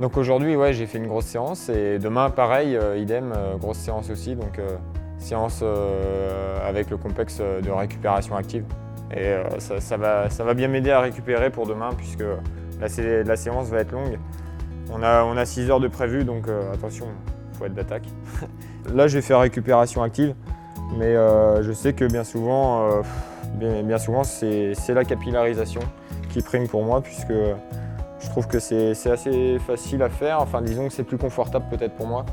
Donc aujourd'hui, ouais, j'ai fait une grosse séance et demain, pareil, idem, grosse séance aussi. Donc séance avec le complexe de récupération active. Et ça va bien m'aider à récupérer pour demain puisque la séance va être longue. On a 6 heures de prévu, donc attention, il faut être d'attaque. Là, j'ai fait récupération active, mais je sais que bien souvent c'est la capillarisation qui prime pour moi puisque je trouve que c'est assez facile à faire, enfin disons que c'est plus confortable peut-être pour moi.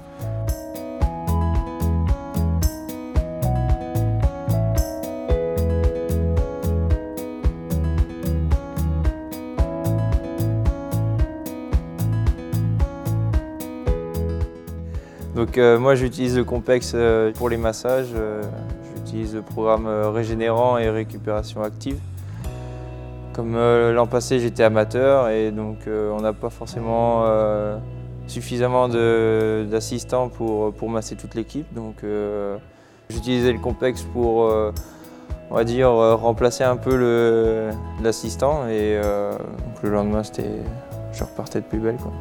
Donc moi j'utilise le complexe pour les massages, j'utilise le programme régénérant et récupération active. Comme l'an passé j'étais amateur et donc on n'a pas forcément suffisamment d'assistants pour masser toute l'équipe. Donc j'utilisais le complexe pour on va dire remplacer un peu l'assistant et donc le lendemain je repartais de plus belle, quoi.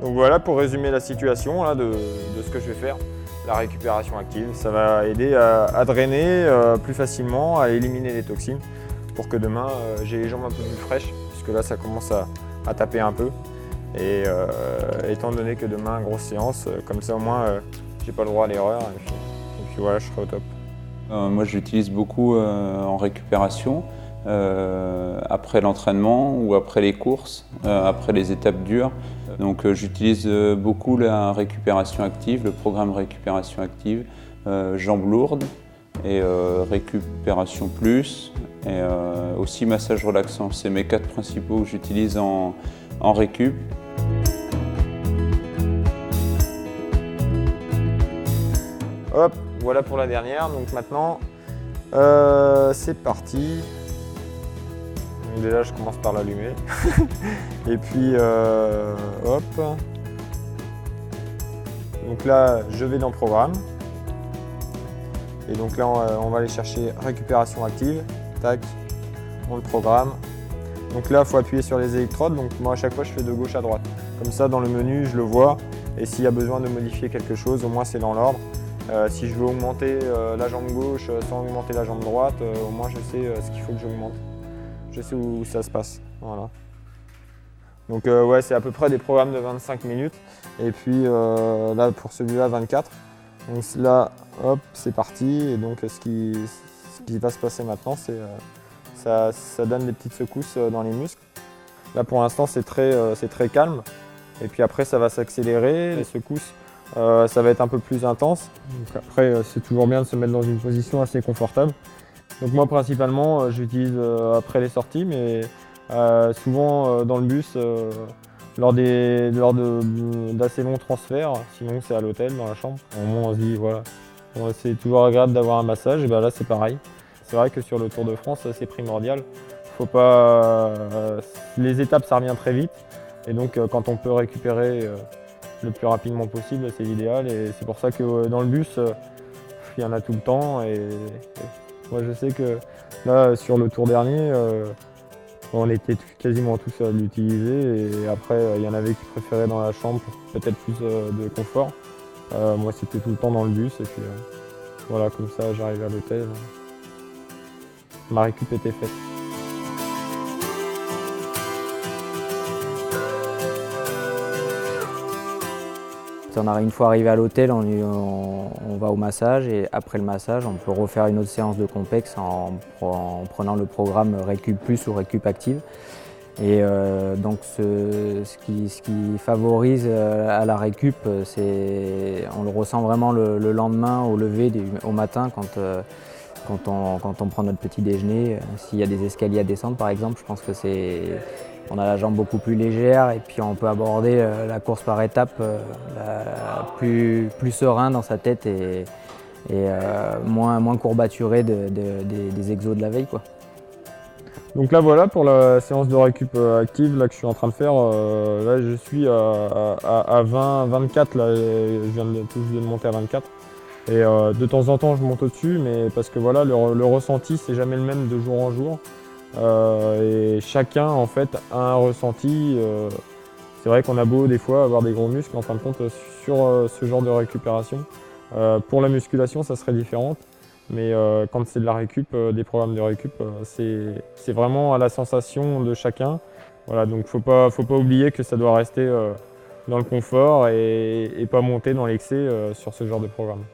Donc voilà pour résumer la situation là, de ce que je vais faire. La récupération active, ça va aider à drainer plus facilement, à éliminer les toxines pour que demain j'ai les jambes un peu plus fraîches puisque là ça commence à taper un peu. Et étant donné que demain, grosse séance, comme ça au moins j'ai pas le droit à l'erreur et puis voilà, je serai au top. Moi j'utilise beaucoup en récupération, après l'entraînement ou après les courses, après les étapes dures. Donc j'utilise beaucoup la récupération active, le programme récupération active, jambes lourdes et récupération plus et aussi massage relaxant. C'est mes 4 principaux que j'utilise en récup. Hop, voilà pour la dernière. Donc maintenant, c'est parti. Donc déjà, je commence par l'allumer. Et puis, hop. Donc là, je vais dans Programme. Et donc là, on va aller chercher Récupération active. Tac, on le programme. Donc là, il faut appuyer sur les électrodes. Donc moi, à chaque fois, je fais de gauche à droite. Comme ça, dans le menu, je le vois. Et s'il y a besoin de modifier quelque chose, au moins, c'est dans l'ordre. Si je veux augmenter la jambe gauche sans augmenter la jambe droite, au moins, je sais ce qu'il faut que j'augmente. Je sais où ça se passe. Voilà. Donc ouais, c'est à peu près des programmes de 25 minutes. Et puis là, pour celui-là, 24. Donc là, hop, c'est parti. Et donc ce qui va se passer maintenant, c'est ça donne des petites secousses dans les muscles. Là, pour l'instant, c'est très calme. Et puis après, ça va s'accélérer. Les secousses, ça va être un peu plus intense. Donc après, c'est toujours bien de se mettre dans une position assez confortable. Donc moi, principalement, j'utilise après les sorties, mais souvent dans le bus, lors d'assez longs transferts. Sinon, c'est à l'hôtel, dans la chambre. Au moment, on se dit, voilà, c'est toujours agréable d'avoir un massage. Et bien là, c'est pareil. C'est vrai que sur le Tour de France, c'est primordial. Faut pas, les étapes, ça revient très vite. Et donc, quand on peut récupérer le plus rapidement possible, c'est l'idéal. Et c'est pour ça que dans le bus, il y en a tout le temps. Et moi, je sais que là, sur le tour dernier, on était quasiment tous à l'utiliser. Et après, il y en avait qui préféraient dans la chambre pour peut-être plus de confort. Moi, c'était tout le temps dans le bus. Et puis voilà, comme ça, j'arrive à l'hôtel. Ma récup était faite. Une fois arrivé à l'hôtel, on va au massage et après le massage, on peut refaire une autre séance de complexe en prenant le programme Récup Plus ou Récup Active. Et donc ce qui favorise à la récup, on le ressent vraiment le lendemain au lever, au matin quand on prend notre petit déjeuner. S'il y a des escaliers à descendre par exemple, je pense que on a la jambe beaucoup plus légère et puis on peut aborder la course par étapes plus serein dans sa tête et moins courbaturé des exos de la veille, quoi. Donc là voilà pour la séance de récup active là, que je suis en train de faire. Là je suis à 24, là, je viens de monter à 24. Et de temps en temps je monte au-dessus, mais parce que voilà, le ressenti c'est jamais le même de jour en jour. Et chacun en fait a un ressenti. C'est vrai qu'on a beau des fois avoir des gros muscles, en fin de compte sur ce genre de récupération. Pour la musculation, ça serait différent. Mais quand c'est de la récup, des programmes de récup, c'est vraiment à la sensation de chacun. Voilà, donc faut pas oublier que ça doit rester dans le confort et pas monter dans l'excès sur ce genre de programme.